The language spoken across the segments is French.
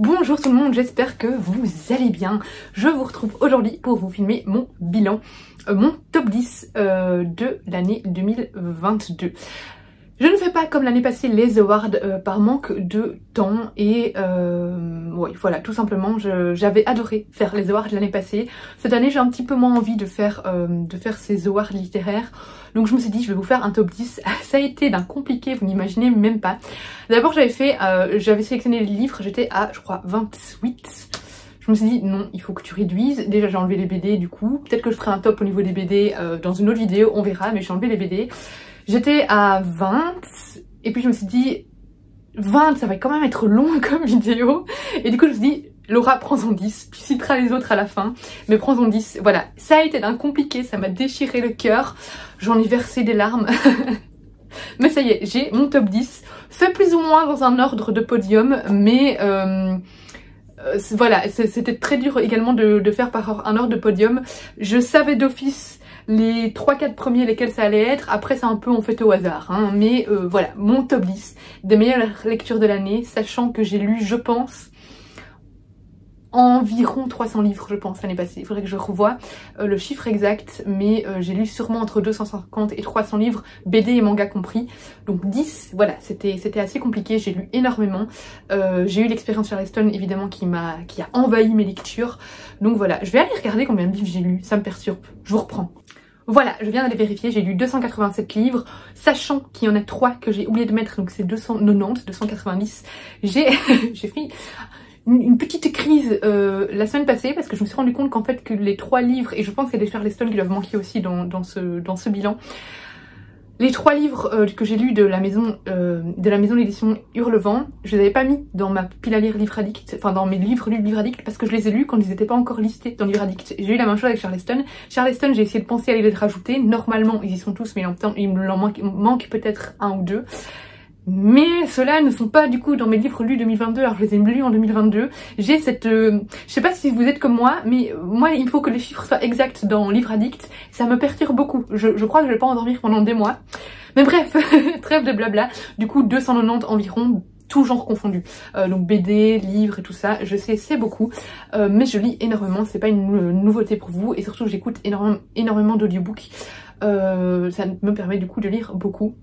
Bonjour tout le monde, j'espère que vous allez bien. Je vous retrouve aujourd'hui pour vous filmer mon bilan, mon top 10 de l'année 2022. Je ne fais pas comme l'année passée les awards par manque de temps et ouais, voilà, tout simplement j'avais adoré faire les awards l'année passée. Cette année j'ai un petit peu moins envie de faire ces awards littéraires, donc je me suis dit je vais vous faire un top 10. Ça a été d'un compliqué, vous n'imaginez même pas. D'abord j'avais sélectionné les livres, j'étais à je crois 28. Je me suis dit non, il faut que tu réduises. Déjà j'ai enlevé les BD du coup, peut-être que je ferai un top au niveau des BD dans une autre vidéo, on verra, mais j'ai enlevé les BD. J'étais à 20 et puis je me suis dit 20 ça va quand même être long comme vidéo, et du coup je me suis dit Laura prends-en 10, tu citeras les autres à la fin, mais prends-en 10. Voilà, ça a été d'un compliqué, ça m'a déchiré le cœur, j'en ai versé des larmes. Mais ça y est, j'ai mon top 10, fait plus ou moins dans un ordre de podium, mais voilà, c'était très dur également de faire par un ordre de podium. Je savais d'office les 3-4 premiers lesquels ça allait être, après c'est un peu on fait au hasard, hein. Mais voilà, mon top 10 des meilleures lectures de l'année, sachant que j'ai lu, je pense, environ 300 livres, je pense, l'année passée. Il faudrait que je revoie le chiffre exact, mais j'ai lu sûrement entre 250 et 300 livres, BD et manga compris. Donc 10, voilà, c'était assez compliqué, j'ai lu énormément. J'ai eu l'expérience Charleston, évidemment, qui a envahi mes lectures. Donc voilà, je vais aller regarder combien de livres j'ai lu, ça me perturbe. Je vous reprends. Voilà, je viens d'aller vérifier, j'ai lu 287 livres, sachant qu'il y en a 3 que j'ai oublié de mettre, donc c'est 290, 290. J'ai fait une petite crise la semaine passée parce que je me suis rendu compte qu'en fait que les 3 livres, et je pense qu'il y a des Charleston qui doivent manquer aussi dans ce bilan, les 3 livres que j'ai lus de la maison d'édition Hurlevent, je les avais pas mis dans ma pile à lire Livre Addict, enfin dans mes livres lus de Livre Addict, parce que je les ai lus quand ils n'étaient pas encore listés dans Livre Addict. J'ai eu la même chose avec Charleston. Charleston, j'ai essayé de penser à les rajouter. Normalement, ils y sont tous, mais en même temps, il me manque peut-être 1 ou 2. Mais ceux-là ne sont pas du coup dans mes livres lus 2022, alors je les ai lus en 2022. J'ai cette... je sais pas si vous êtes comme moi, mais moi il faut que les chiffres soient exacts dans Livre Addict. Ça me perturbe beaucoup. Je crois que je vais pas endormir pendant des mois. Mais bref, trêve de blabla. Du coup 290 environ, tout genre confondu. Donc BD, livres et tout ça, je sais c'est beaucoup. Mais je lis énormément, c'est pas une nouveauté pour vous. Et surtout j'écoute énormément d'audiobooks. Ça me permet du coup de lire beaucoup.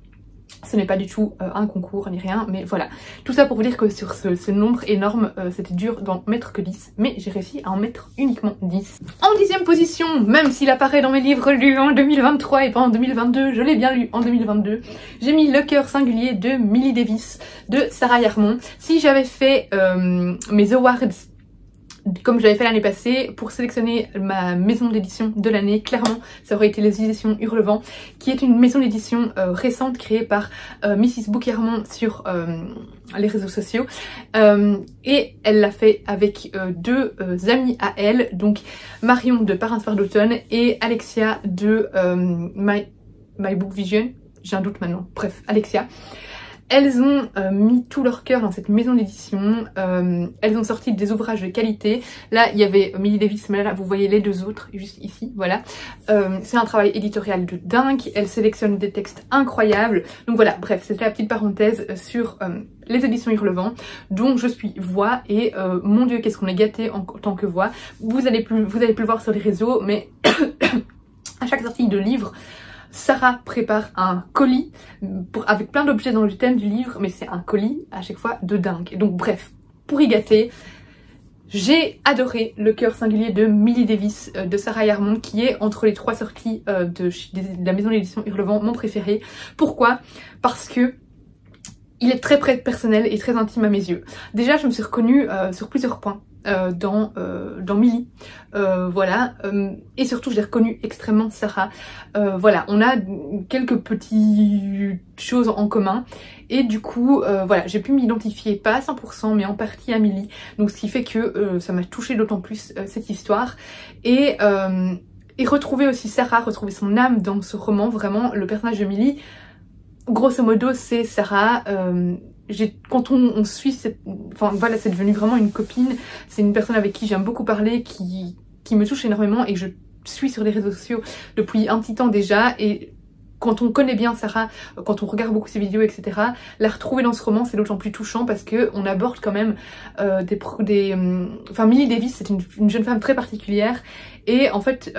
Ce n'est pas du tout un concours ni rien, mais voilà. Tout ça pour vous dire que sur ce nombre énorme, c'était dur d'en mettre que 10, mais j'ai réussi à en mettre uniquement 10. En 10e position, même s'il apparaît dans mes livres lus en 2023 et pas en 2022, je l'ai bien lu en 2022, j'ai mis Le cœur singulier de Millie Davis de Sarah Yarmon. Si j'avais fait mes awards comme j'avais fait l'année passée, pour sélectionner ma maison d'édition de l'année, clairement ça aurait été les éditions Hurlevent, qui est une maison d'édition récente créée par Mrs Book Yarmon sur les réseaux sociaux, et elle l'a fait avec 2 amies à elle, donc Marion de Par un soir d'automne et Alexia de My Book Vision, j'ai un doute maintenant, bref, Alexia. Elles ont mis tout leur cœur dans cette maison d'édition, elles ont sorti des ouvrages de qualité. Là il y avait Millie Davis, mais là vous voyez les 2 autres, juste ici, voilà. C'est un travail éditorial de dingue, elles sélectionnent des textes incroyables. Donc voilà, bref, c'était la petite parenthèse sur les éditions Hurlevent, dont je suis voix, et mon dieu qu'est-ce qu'on est gâté en tant que voix. Vous avez pu le voir sur les réseaux, mais à chaque sortie de livre, Sarah prépare un colis avec plein d'objets dans le thème du livre, mais c'est un colis à chaque fois de dingue. Et donc bref, pour y gâter, j'ai adoré Le cœur singulier de Millie Davis de Sarah Yarmon, qui est entre les 3 sorties de la maison d'édition Hurlevent mon préféré. Pourquoi? Parce que il est très personnel et très intime à mes yeux. Déjà je me suis reconnue sur plusieurs points dans Millie, voilà, et surtout j'ai reconnu extrêmement Sarah. Voilà, on a quelques petites choses en commun, et du coup voilà, j'ai pu m'identifier pas à 100% mais en partie à Millie, donc ce qui fait que ça m'a touchée d'autant plus cette histoire, et retrouver aussi Sarah, retrouver son âme dans ce roman. Vraiment le personnage de Millie, grosso modo c'est Sarah. Quand on suit enfin voilà, c'est devenu vraiment une copine, c'est une personne avec qui j'aime beaucoup parler, qui me touche énormément, et que je suis sur les réseaux sociaux depuis un petit temps déjà, et quand on connaît bien Sarah, quand on regarde beaucoup ses vidéos, etc., la retrouver dans ce roman, c'est d'autant plus touchant parce que on aborde quand même enfin, Millie Davis, c'est une jeune femme très particulière et en fait,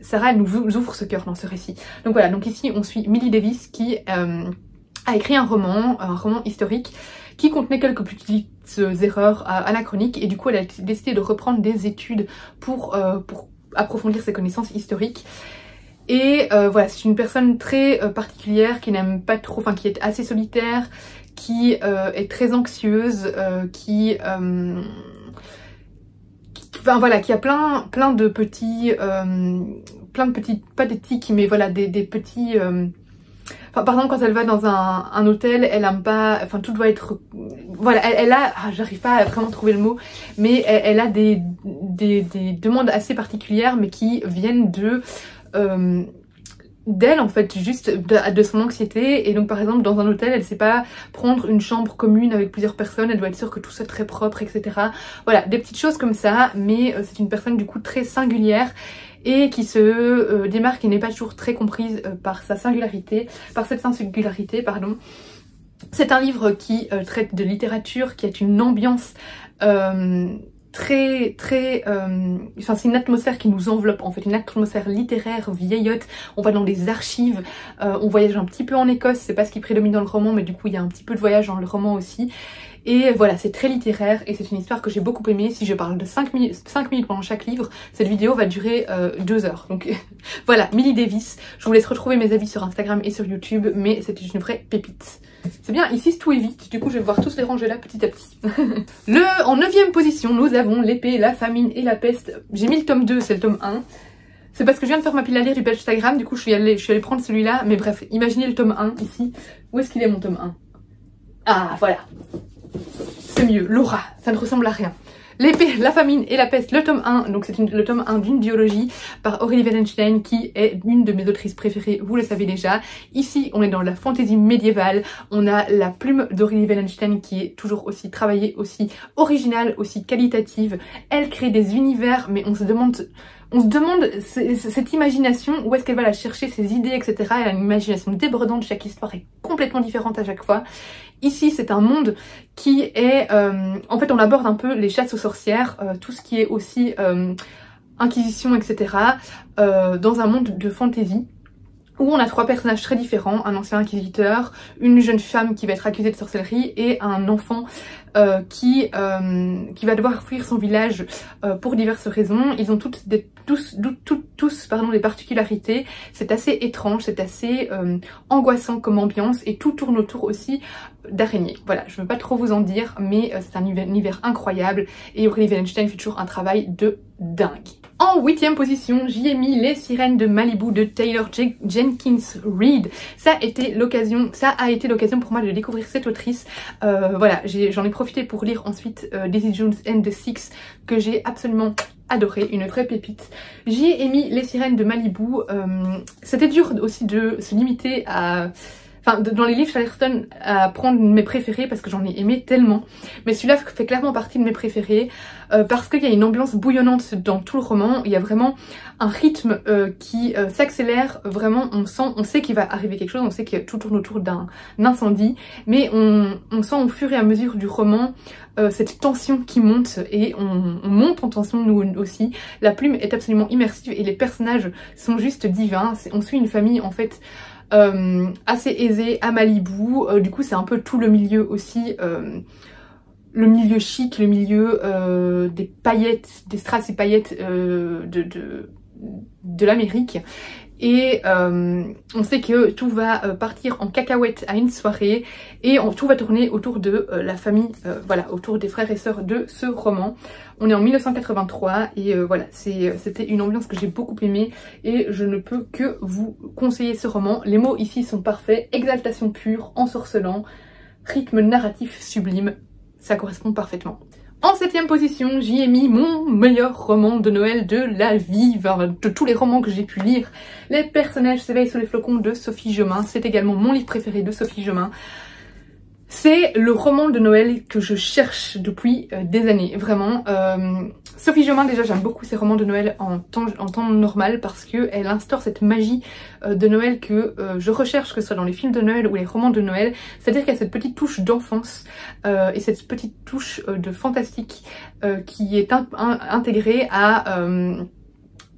Sarah, elle nous ouvre ce cœur dans ce récit. Donc voilà, donc ici, on suit Millie Davis qui a écrit un roman historique qui contenait quelques petites erreurs anachroniques et du coup, elle a décidé de reprendre des études pour approfondir ses connaissances historiques. Et voilà, c'est une personne très particulière qui n'aime pas trop, enfin qui est assez solitaire, qui est très anxieuse, enfin voilà, qui a plein de petits, pas des tics, mais voilà, des petits... Enfin, par exemple, quand elle va dans un hôtel, elle aime pas... Enfin, tout doit être... Voilà, elle a... Ah, j'arrive pas à vraiment trouver le mot, mais elle a des demandes assez particulières, mais qui viennent d'elle en fait, juste de son anxiété. Et donc par exemple dans un hôtel, elle sait pas prendre une chambre commune avec plusieurs personnes, elle doit être sûre que tout soit très propre, etc. Voilà, des petites choses comme ça, mais c'est une personne du coup très singulière et qui se démarque et n'est pas toujours très comprise par cette singularité, pardon. C'est un livre qui traite de littérature, qui a une ambiance enfin c'est une atmosphère qui nous enveloppe en fait, une atmosphère littéraire vieillotte. On va dans des archives, on voyage un petit peu en Écosse, c'est pas ce qui prédomine dans le roman, mais du coup il y a un petit peu de voyage dans le roman aussi. Et voilà, c'est très littéraire et c'est une histoire que j'ai beaucoup aimée. Si je parle de 5 minutes pendant chaque livre, cette vidéo va durer 2 heures. Donc voilà, Millie Davis. Je vous laisse retrouver mes avis sur Instagram et sur YouTube, mais c'était une vraie pépite. C'est bien, ici tout est vite, du coup je vais devoir tous les ranger là petit à petit. En 9e position, nous avons L'épée, la famine et la peste. J'ai mis le tome 2, c'est le tome 1. C'est parce que je viens de faire ma pile à lire du page Instagram, du coup je suis allée prendre celui-là. Mais bref, imaginez le tome 1 ici. Où est-ce qu'il est mon tome 1? Ah voilà, c'est mieux, Laura, ça ne ressemble à rien. L'épée, la famine et la peste, le tome 1, donc c'est le tome 1 d'une biologie par Aurélie Wallenstein qui est une de mes autrices préférées, vous le savez déjà. Ici, on est dans la fantaisie médiévale, on a la plume d'Aurélie Wallenstein qui est toujours aussi travaillée, aussi originale, aussi qualitative. Elle crée des univers, mais on se demande cette imagination, où est-ce qu'elle va la chercher, ses idées, etc. Elle a une imagination débordante, chaque histoire est complètement différente à chaque fois. Ici, c'est un monde qui est... en fait, on aborde un peu les chasses aux sorcières, tout ce qui est aussi inquisition, etc. Dans un monde de fantasy, où on a 3 personnages très différents, un ancien inquisiteur, une jeune femme qui va être accusée de sorcellerie et un enfant qui va devoir fuir son village pour diverses raisons. Ils ont tous des particularités, c'est assez étrange, c'est assez angoissant comme ambiance et tout tourne autour aussi d'araignées. Voilà, je ne veux pas trop vous en dire, mais c'est un univers incroyable et Aurélie Wallenstein fait toujours un travail de dingue. En 8e position, j'y ai mis Les Sirènes de Malibu de Taylor Jenkins Reid. Ça a été l'occasion pour moi de découvrir cette autrice. Voilà, j'en ai profité pour lire ensuite Daisy Jones and the Six, que j'ai absolument adoré, une vraie pépite. J'y ai mis Les Sirènes de Malibu. C'était dur aussi de se limiter à... Enfin, dans les livres Chatterton, à prendre mes préférés parce que j'en ai aimé tellement. Mais celui-là fait clairement partie de mes préférés parce qu'il y a une ambiance bouillonnante dans tout le roman. Il y a vraiment un rythme qui s'accélère. Vraiment, on sait qu'il va arriver quelque chose, on sait que tout tourne autour d'un incendie. Mais on sent au fur et à mesure du roman cette tension qui monte et on monte en tension nous aussi. La plume est absolument immersive et les personnages sont juste divins. On suit une famille en fait... assez aisé à Malibu, du coup c'est un peu tout le milieu aussi, le milieu chic, le milieu des paillettes, des strass et paillettes de l'Amérique. Et on sait que tout va partir en cacahuète à une soirée et tout va tourner autour de la famille, voilà, autour des frères et sœurs de ce roman. On est en 1983 et voilà, c'était une ambiance que j'ai beaucoup aimée et je ne peux que vous conseiller ce roman. Les mots ici sont parfaits, exaltation pure, ensorcelant, rythme narratif sublime, ça correspond parfaitement. En 7e position, j'y ai mis mon meilleur roman de Noël de la vie, enfin, de tous les romans que j'ai pu lire. Les personnages s'éveillent sous les flocons de Sophie Jomain, c'est également mon livre préféré de Sophie Jomain. C'est le roman de Noël que je cherche depuis des années, vraiment. Sophie Jomain, déjà j'aime beaucoup ses romans de Noël en temps normal parce qu'elle instaure cette magie de Noël que je recherche, que ce soit dans les films de Noël ou les romans de Noël. C'est-à-dire qu'il y a cette petite touche d'enfance et cette petite touche de fantastique qui est intégrée à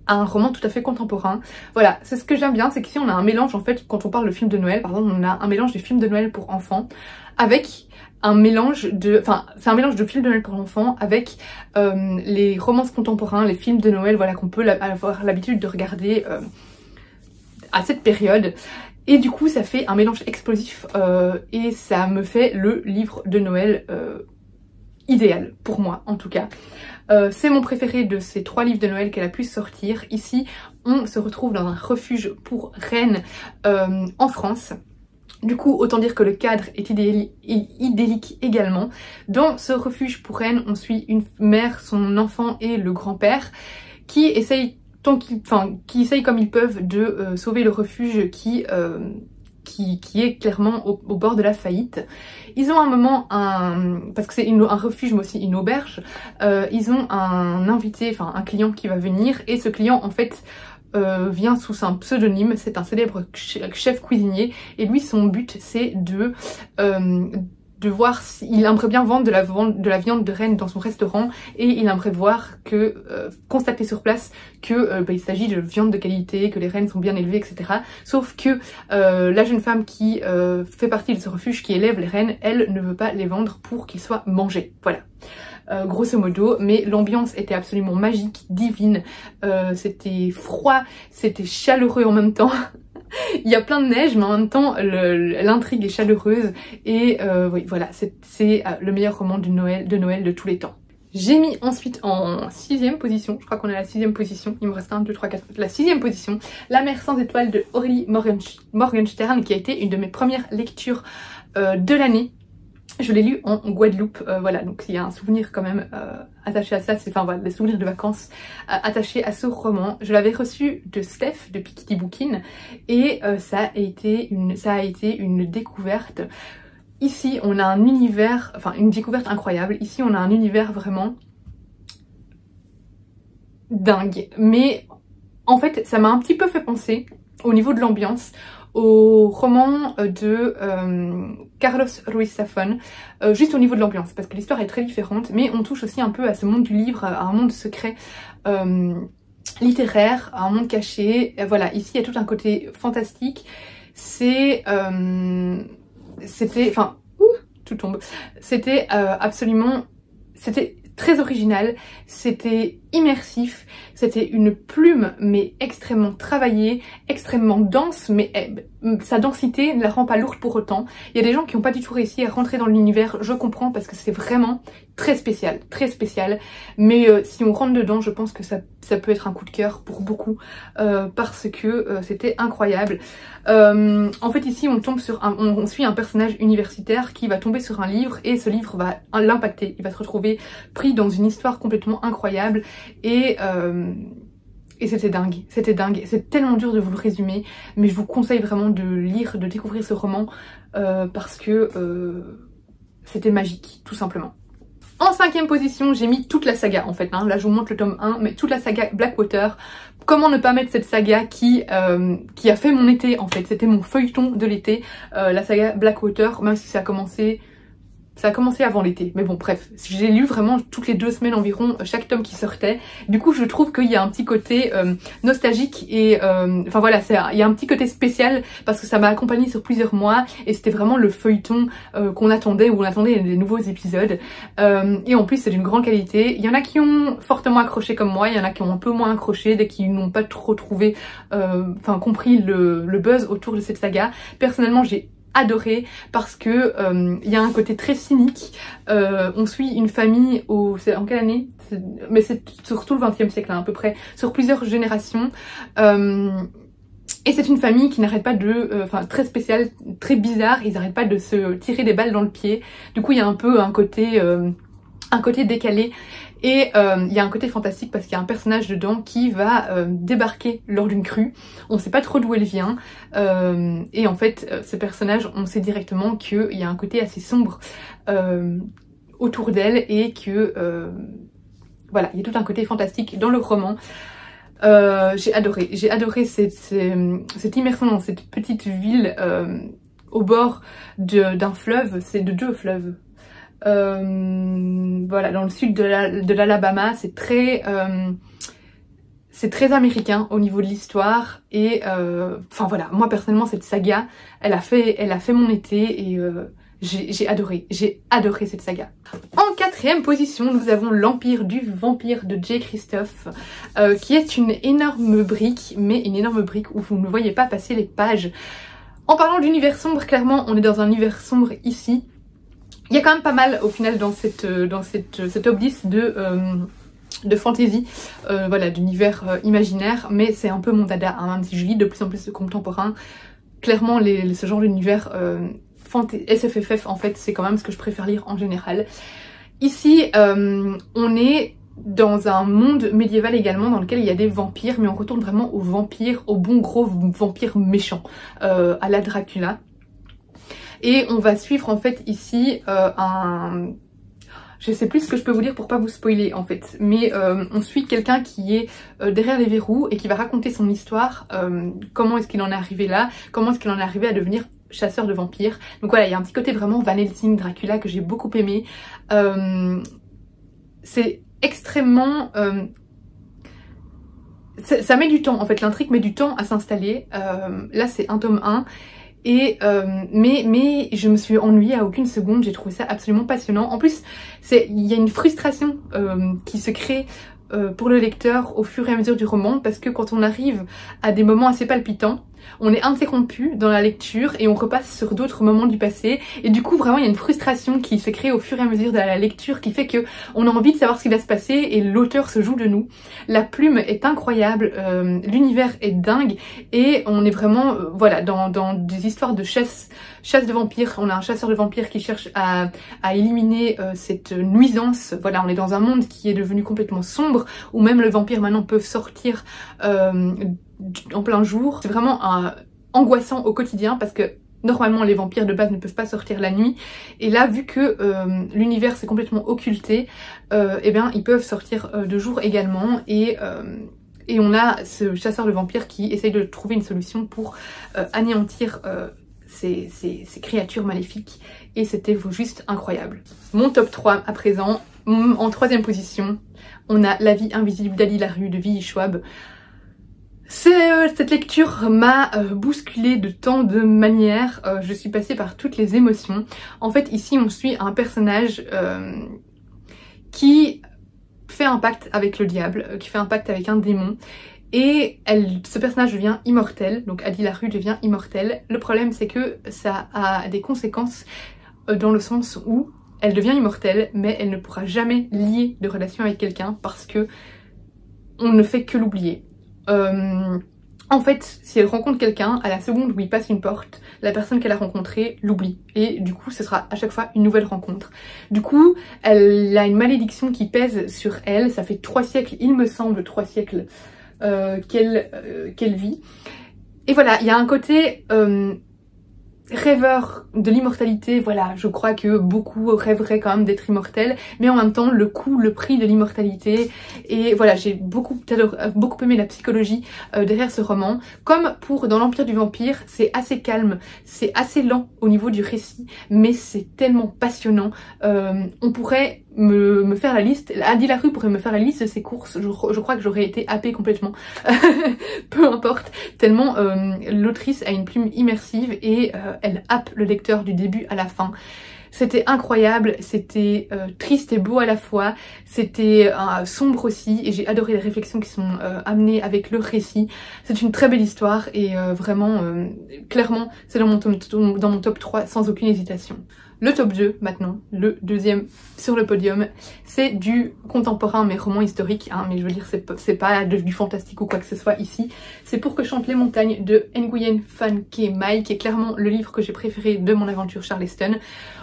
un roman tout à fait contemporain. Voilà, c'est ce que j'aime bien, c'est qu'ici on a un mélange, en fait, quand on parle de films de Noël, par exemple, on a un mélange des films de Noël pour enfants avec un mélange de... Enfin, c'est un mélange de films de Noël pour enfants avec les romances contemporains, les films de Noël, voilà, qu'on peut avoir l'habitude de regarder à cette période. Et du coup, ça fait un mélange explosif et ça me fait le livre de Noël idéal, pour moi en tout cas. C'est mon préféré de ces 3 livres de Noël qu'elle a pu sortir. Ici, on se retrouve dans un refuge pour reines en France. Du coup, autant dire que le cadre est idyllique également. Dans ce refuge pour reines, on suit une mère, son enfant et le grand-père qui essayent qui essayent comme ils peuvent de sauver le refuge qui est clairement au bord de la faillite. Ils ont un moment, parce que c'est un refuge mais aussi une auberge, ils ont un invité, enfin un client qui va venir et ce client en fait vient sous un pseudonyme, c'est un célèbre chef cuisinier et lui son but c'est de voir s'il aimerait bien vendre de la viande de reine dans son restaurant et il aimerait voir constater sur place que il s'agit de viande de qualité, que les reines sont bien élevées, etc. Sauf que la jeune femme qui fait partie de ce refuge, qui élève les reines, elle ne veut pas les vendre pour qu'ils soient mangés. Voilà. Grosso modo, mais l'ambiance était absolument magique, divine, c'était froid, c'était chaleureux en même temps. Il y a plein de neige mais en même temps l'intrigue est chaleureuse et oui voilà, c'est le meilleur roman de Noël de tous les temps. J'ai mis ensuite en 6ème position, je crois qu'on est à la 6ème position, il me reste 1, 2, 3, 4, la 6ème position, La mer sans étoiles de Aurélie Morgenstern qui a été une de mes premières lectures de l'année. Je l'ai lu en Guadeloupe, voilà, donc il y a un souvenir quand même attaché à ça, c'est enfin voilà, des souvenirs de vacances attachés à ce roman. Je l'avais reçu de Steph de Piketty Bookin et ça a été une découverte. Ici on a un univers, enfin une découverte incroyable, ici on a un univers vraiment dingue, mais en fait ça m'a un petit peu fait penser au niveau de l'ambiance au roman de Carlos Ruiz Zafón, juste au niveau de l'ambiance, parce que l'histoire est très différente, mais on touche aussi un peu à ce monde du livre, à un monde secret littéraire, à un monde caché. Voilà, ici il y a tout un côté fantastique, c'était, enfin, tout tombe, c'était absolument, c'était très original, c'était immersif, c'était une plume mais extrêmement travaillée, extrêmement dense, mais sa densité ne la rend pas lourde pour autant. Il y a des gens qui n'ont pas du tout réussi à rentrer dans l'univers, je comprends, parce que c'est vraiment très spécial, mais si on rentre dedans, je pense que ça peut être un coup de cœur pour beaucoup, parce que c'était incroyable. En fait ici on suit un personnage universitaire qui va tomber sur un livre et ce livre va l'impacter, il va se retrouver pris dans une histoire complètement incroyable et c'était dingue, c'est tellement dur de vous le résumer, mais je vous conseille vraiment de lire, de découvrir ce roman parce que c'était magique, tout simplement. En 5ème position, j'ai mis toute la saga en fait, hein. Là je vous montre le tome 1, mais toute la saga Blackwater. Comment ne pas mettre cette saga qui a fait mon été en fait, c'était mon feuilleton de l'été, la saga Blackwater, même si ça a commencé avant l'été, mais bon bref, j'ai lu vraiment toutes les 2 semaines environ chaque tome qui sortait. Du coup je trouve qu'il y a un petit côté nostalgique et enfin voilà, il y a un petit côté spécial parce que ça m'a accompagnée sur plusieurs mois et c'était vraiment le feuilleton qu'on attendait, où on attendait des nouveaux épisodes et en plus c'est d'une grande qualité. Il y en a qui ont fortement accroché comme moi, il y en a qui ont un peu moins accroché, dès qu'ils n'ont pas trop trouvé, enfin compris le buzz autour de cette saga. Personnellement j'ai adoré parce que il y a un côté très cynique. On suit une famille c'est en quelle année? Mais c'est surtout le 20e siècle hein, à peu près, sur plusieurs générations. Et c'est une famille qui n'arrête pas de, enfin très spéciale, très bizarre, ils n'arrêtent pas de se tirer des balles dans le pied. Du coup il y a un peu un côté décalé Et il y a un côté fantastique parce qu'il y a un personnage dedans qui va débarquer lors d'une crue. On sait pas trop d'où elle vient. Et en fait, ce personnage, on sait directement qu'il y a un côté assez sombre autour d'elle et que voilà, il y a tout un côté fantastique dans le roman. J'ai adoré cette immersion dans cette petite ville au bord d'un fleuve, c'est de 2 fleuves. Voilà, dans le sud de l'Alabama, c'est très américain au niveau de l'histoire et enfin voilà, moi personnellement cette saga, elle a fait mon été et j'ai adoré cette saga. En 4e position, nous avons l'Empire du Vampire de Jay Kristoff, qui est une énorme brique, mais une énorme brique où vous ne voyez pas passer les pages. En parlant d'univers sombre, clairement, on est dans un univers sombre ici. Il y a quand même pas mal au final dans cette oblice de fantasy, voilà, d'univers imaginaire, mais c'est un peu mon dada, hein, même si je lis de plus en plus de contemporain. Clairement, ce genre d'univers SFFF, en fait, c'est quand même ce que je préfère lire en général. Ici, on est dans un monde médiéval également dans lequel il y a des vampires, mais on retourne vraiment aux vampires, aux bons gros vampires méchants, à la Dracula. Et on va suivre en fait ici je sais plus ce que je peux vous dire pour pas vous spoiler en fait, mais on suit quelqu'un qui est derrière les verrous et qui va raconter son histoire, comment est-ce qu'il en est arrivé là, comment est-ce qu'il en est arrivé à devenir chasseur de vampires. Donc voilà, il y a un petit côté vraiment Van Helsing, Dracula que j'ai beaucoup aimé. C'est extrêmement... ça met du temps en fait, l'intrigue met du temps à s'installer. Là c'est un tome 1. Et mais je me suis ennuyée à aucune seconde, j'ai trouvé ça absolument passionnant. En plus, il y a une frustration qui se crée pour le lecteur au fur et à mesure du roman, parce que quand on arrive à des moments assez palpitants, on est interrompu dans la lecture et on repasse sur d'autres moments du passé, et du coup vraiment il y a une frustration qui se crée au fur et à mesure de la lecture qui fait que on a envie de savoir ce qui va se passer et l'auteur se joue de nous. La plume est incroyable, l'univers est dingue et on est vraiment voilà dans des histoires de chasse de vampires. On a un chasseur de vampires qui cherche à éliminer cette nuisance. Voilà, on est dans un monde qui est devenu complètement sombre où même les vampires maintenant peuvent sortir en plein jour. C'est vraiment angoissant au quotidien parce que normalement les vampires de base ne peuvent pas sortir la nuit, et là vu que l'univers s'est complètement occulté, eh bien ils peuvent sortir de jour également, et on a ce chasseur de vampires qui essaye de trouver une solution pour anéantir ces créatures maléfiques, et c'était juste incroyable. Mon top 3 à présent. En 3e position, on a La vie invisible d'Ali Larue de V.E. Schwab. Cette lecture m'a bousculée de tant de manières, je suis passée par toutes les émotions. En fait ici on suit un personnage qui fait un pacte avec le diable, qui fait un pacte avec un démon, et ce personnage devient immortel, donc Ali Larue devient immortel. Le problème c'est que ça a des conséquences dans le sens où elle devient immortelle, mais elle ne pourra jamais lier de relation avec quelqu'un parce que on ne fait que l'oublier. En fait, si elle rencontre quelqu'un, à la seconde où il passe une porte, la personne qu'elle a rencontrée l'oublie. Et du coup, ce sera à chaque fois une nouvelle rencontre. Du coup, elle a une malédiction qui pèse sur elle. Ça fait 3 siècles, il me semble, 3 siècles qu'elle vit. Et voilà, il y a un côté rêveur de l'immortalité. Voilà, je crois que beaucoup rêveraient quand même d'être immortels, mais en même temps le prix de l'immortalité. Et voilà, j'ai beaucoup aimé la psychologie derrière ce roman. Comme pour dans l'Empire du Vampire, c'est assez calme, c'est assez lent au niveau du récit, mais c'est tellement passionnant. On pourrait me faire la liste, Ali Larue pourrait me faire la liste de ses courses, je crois que j'aurais été happée complètement. Peu importe, tellement l'autrice a une plume immersive et elle happe le lecteur du début à la fin. C'était incroyable, c'était triste et beau à la fois, c'était sombre aussi, et j'ai adoré les réflexions qui sont amenées avec le récit. C'est une très belle histoire et vraiment, clairement, c'est dans mon top 3 sans aucune hésitation. Le top 2 maintenant, le deuxième sur le podium, c'est du contemporain mais roman historique, hein, mais je veux dire c'est pas du fantastique ou quoi que ce soit ici. C'est Pour que chantent les montagnes de Nguyen Phan Khai Mai, qui est clairement le livre que j'ai préféré de mon aventure Charleston.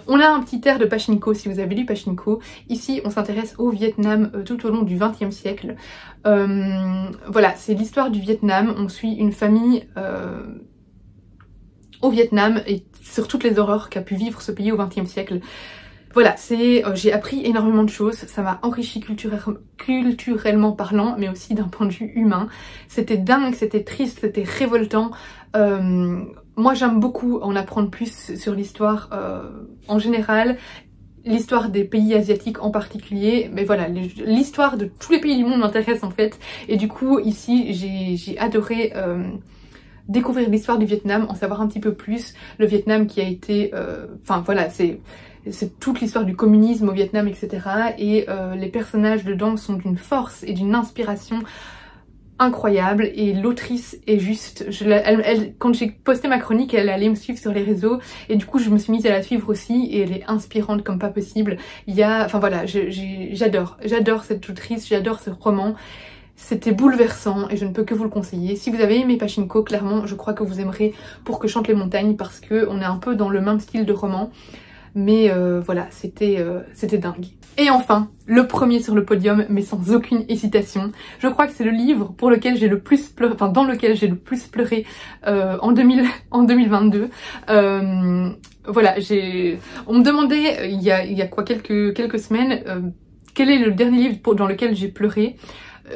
On a un petit air de Pachinko si vous avez lu Pachinko. Ici on s'intéresse au Vietnam tout au long du XXe siècle. Voilà, c'est l'histoire du Vietnam, on suit une famille au Vietnam et sur toutes les horreurs qu'a pu vivre ce pays au XXe siècle. Voilà, j'ai appris énormément de choses, ça m'a enrichi culturellement parlant, mais aussi d'un point de vue humain. C'était dingue, c'était triste, c'était révoltant. Moi j'aime beaucoup en apprendre plus sur l'histoire en général, l'histoire des pays asiatiques en particulier, mais voilà, l'histoire de tous les pays du monde m'intéresse en fait. Et du coup ici j'ai adoré découvrir l'histoire du Vietnam, en savoir un petit peu plus. Le Vietnam qui a été... Enfin voilà, c'est toute l'histoire du communisme au Vietnam, etc. Et les personnages dedans sont d'une force et d'une inspiration incroyable. Et l'autrice est juste... quand j'ai posté ma chronique, elle allait me suivre sur les réseaux. Et du coup, je me suis mise à la suivre aussi. Et elle est inspirante comme pas possible. Enfin voilà, j'adore cette autrice, j'adore ce roman. C'était bouleversant et je ne peux que vous le conseiller. Si vous avez aimé Pachinko, clairement, je crois que vous aimerez Pour que chantent les montagnes parce que on est un peu dans le même style de roman. Mais voilà, c'était dingue. Et enfin, le premier sur le podium, mais sans aucune hésitation. Je crois que c'est le livre pour lequel j'ai le plus pleuré, enfin dans lequel j'ai le plus pleuré en 2022. Voilà, on me demandait il y a quoi quelques semaines quel est le dernier livre dans lequel j'ai pleuré.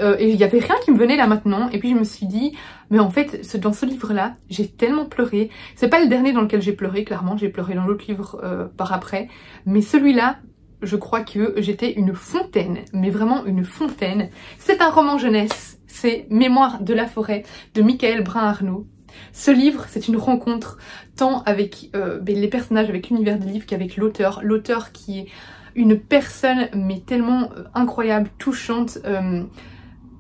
Et il y avait rien qui me venait là maintenant, et puis je me suis dit mais en fait dans ce livre là j'ai tellement pleuré. C'est pas le dernier dans lequel j'ai pleuré, clairement j'ai pleuré dans l'autre livre par après, mais celui-là je crois que j'étais une fontaine, mais vraiment une fontaine. C'est un roman jeunesse, c'est Mémoires de la forêt de Michael Brun-Arnaud. Ce livre, c'est une rencontre tant avec les personnages, avec l'univers du livre, qu'avec l'auteur qui est une personne mais tellement incroyable, touchante.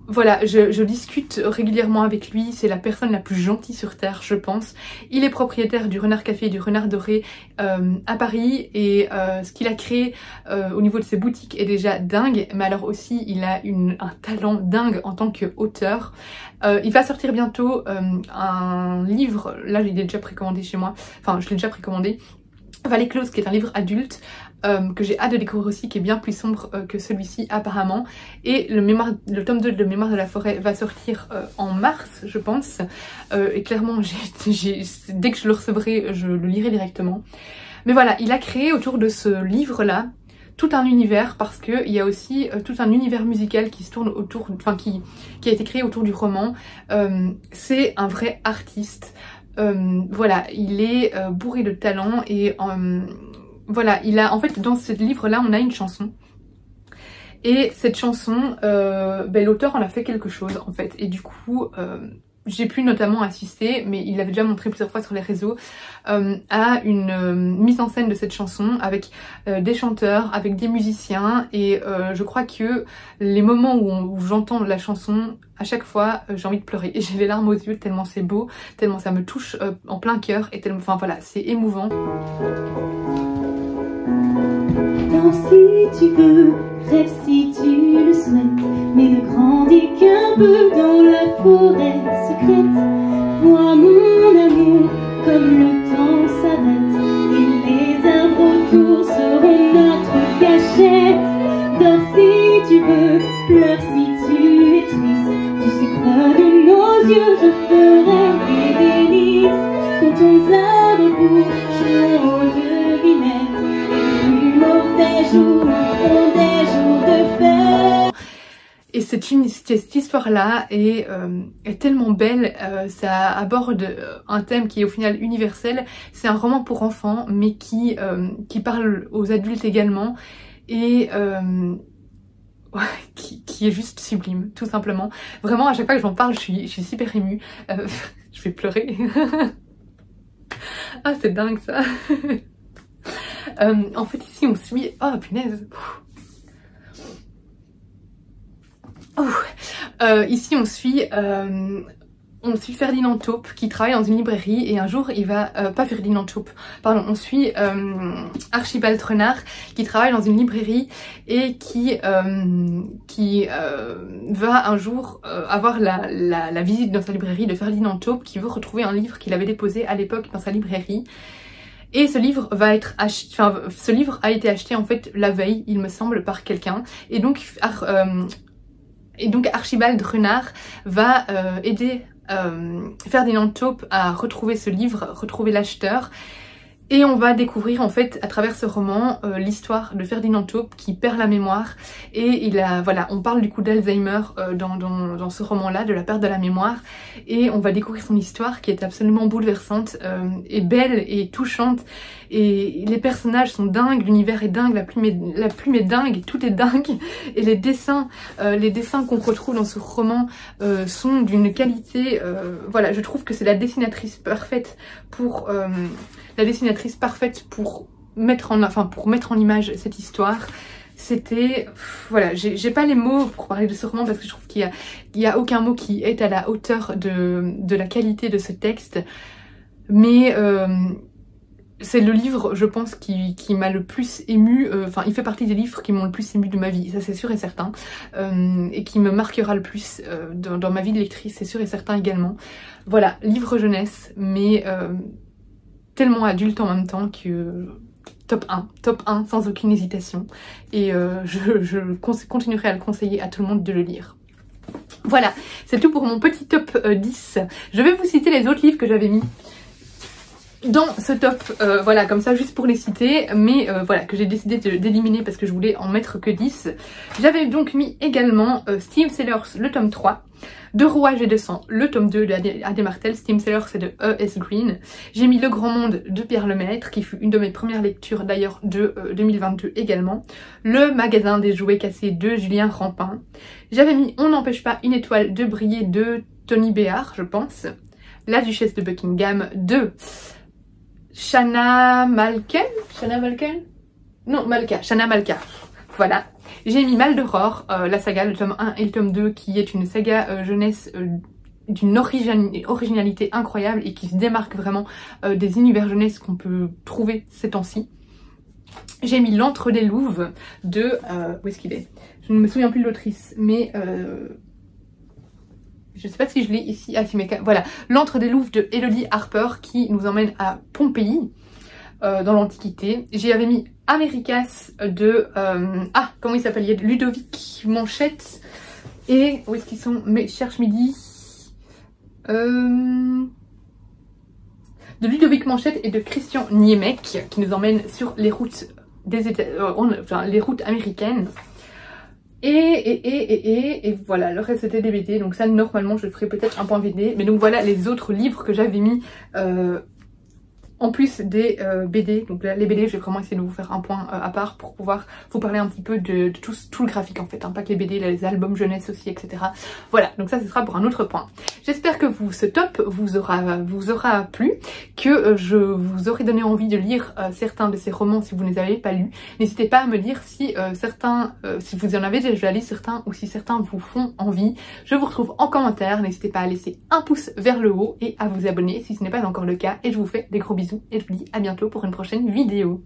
Voilà, je discute régulièrement avec lui, c'est la personne la plus gentille sur Terre, je pense. Il est propriétaire du Renard Café et du Renard Doré à Paris, et ce qu'il a créé au niveau de ses boutiques est déjà dingue, mais alors aussi il a un talent dingue en tant qu'auteur. Il va sortir bientôt un livre, là il est déjà précommandé chez moi, enfin je l'ai déjà précommandé, Vallée Close, qui est un livre adulte, que j'ai hâte de découvrir aussi, qui est bien plus sombre que celui-ci apparemment. Et le tome 2 de Mémoire de la forêt va sortir en mars, je pense. Et clairement, dès que je le recevrai, je le lirai directement. Mais voilà, il a créé autour de ce livre-là tout un univers, parce qu'il y a aussi tout un univers musical qui se tourne autour, enfin qui a été créé autour du roman. C'est un vrai artiste. Voilà, il est bourré de talent et voilà, en fait dans ce livre là on a une chanson, et cette chanson l'auteur en a fait quelque chose en fait, et du coup j'ai pu notamment assister, mais il l'avait déjà montré plusieurs fois sur les réseaux, à une mise en scène de cette chanson avec des chanteurs, avec des musiciens, et je crois que les moments où j'entends la chanson, à chaque fois j'ai envie de pleurer, et j'ai les larmes aux yeux tellement c'est beau, tellement ça me touche en plein cœur, et tellement, enfin voilà, c'est émouvant. Danse si tu veux, rêve si tu le souhaites, mais ne grandis qu'un peu dans la forêt secrète. Vois mon amour, comme le temps s'arrête, et les arbres autour seront notre cachette. Dors si tu veux, pleure si tu es triste, du sucre de nos yeux je ferai des délices. Quand ton arbres pour jouons aux devinettes, et du mauvais jour font des jours de fête. Et cette histoire-là est tellement belle, ça aborde un thème qui est au final universel. C'est un roman pour enfants, mais qui parle aux adultes également, et qui est juste sublime, tout simplement. Vraiment, à chaque fois que j'en parle, je suis super émue. Je vais pleurer. Ah, c'est dingue ça. En fait, ici, on suit... Oh, punaise. Ici, on suit on suit Ferdinand Taupe qui travaille dans une librairie et un jour il va, pas Ferdinand Taupe, pardon, on suit Archibald Renard qui travaille dans une librairie et qui va un jour avoir la visite dans sa librairie de Ferdinand Taupe qui veut retrouver un livre qu'il avait déposé à l'époque dans sa librairie. Et ce livre va être acheté, enfin ce livre a été acheté en fait la veille, il me semble, par quelqu'un. Et donc Archibald Renard va aider Ferdinand Taupe à retrouver ce livre, retrouver l'acheteur. Et on va découvrir en fait à travers ce roman l'histoire de Ferdinand Taupe qui perd la mémoire. Et voilà, on parle du coup d'Alzheimer dans ce roman-là, de la perte de la mémoire. Et on va découvrir son histoire qui est absolument bouleversante et belle et touchante. Et les personnages sont dingues, l'univers est dingue, la plume est dingue, tout est dingue. Et les dessins qu'on retrouve dans ce roman sont d'une qualité... voilà, je trouve que c'est la dessinatrice parfaite pour mettre en image cette histoire. C'était... Voilà, j'ai pas les mots pour parler de ce roman parce que je trouve qu'il y a aucun mot qui est à la hauteur de la qualité de ce texte. Mais c'est le livre, je pense, qui m'a le plus ému. Enfin, il fait partie des livres qui m'ont le plus ému de ma vie, ça c'est sûr et certain. Et qui me marquera le plus dans ma vie de lectrice, c'est sûr et certain également. Voilà, livre jeunesse, mais... tellement adulte en même temps que top 1 sans aucune hésitation et je continuerai à le conseiller à tout le monde de le lire. Voilà, c'est tout pour mon petit top 10. Je vais vous citer les autres livres que j'avais mis dans ce top, voilà, comme ça juste pour les citer, mais voilà, que j'ai décidé d'éliminer parce que je voulais en mettre que 10. J'avais donc mis également Steam Sellers le tome 3, De rouage et de sang, le tome 2 de A.D. Martel. Steam Sellers c'est de E.S. Green. J'ai mis Le Grand Monde de Pierre Lemaitre, qui fut une de mes premières lectures d'ailleurs de 2022 également. Le Magasin des jouets cassés de Julien Rampin. J'avais mis On n'empêche pas une étoile de briller de Tony Béard, je pense. La Duchesse de Buckingham de Shanna Malka. Voilà. J'ai mis Mal d'Aurore, la saga, le tome 1 et le tome 2, qui est une saga jeunesse d'une originalité incroyable et qui se démarque vraiment des univers jeunesse qu'on peut trouver ces temps-ci. J'ai mis L'Antre des Louves de... où est-ce qu'il est? Je ne me souviens plus de l'autrice, mais... je sais pas si je l'ai ici. Ah si, mais voilà. L'Antre des Louves de Elodie Harper qui nous emmène à Pompéi, dans l'Antiquité. J'y avais mis Americas de... comment il s'appelle? Ludovic Manchette. Et où est-ce qu'ils sont? Mais cherche midi. De Ludovic Manchette et de Christian Niemek qui nous emmène sur les routes des les routes américaines. Et voilà, le reste c'était des BD, donc ça normalement je ferai peut-être un point BD, mais donc voilà les autres livres que j'avais mis en plus des BD. Donc là, les BD, je vais vraiment essayer de vous faire un point à part pour pouvoir vous parler un petit peu de tout le graphique en fait, hein, pas que les BD, les albums jeunesse aussi, etc. Voilà, donc ça ce sera pour un autre point. J'espère que ce top vous aura plu, que je vous aurai donné envie de lire certains de ces romans si vous ne les avez pas lus. N'hésitez pas à me dire si si vous en avez déjà lu certains ou si certains vous font envie. Je vous retrouve en commentaire, n'hésitez pas à laisser un pouce vers le haut et à vous abonner si ce n'est pas encore le cas, et je vous fais des gros bisous et je vous dis à bientôt pour une prochaine vidéo.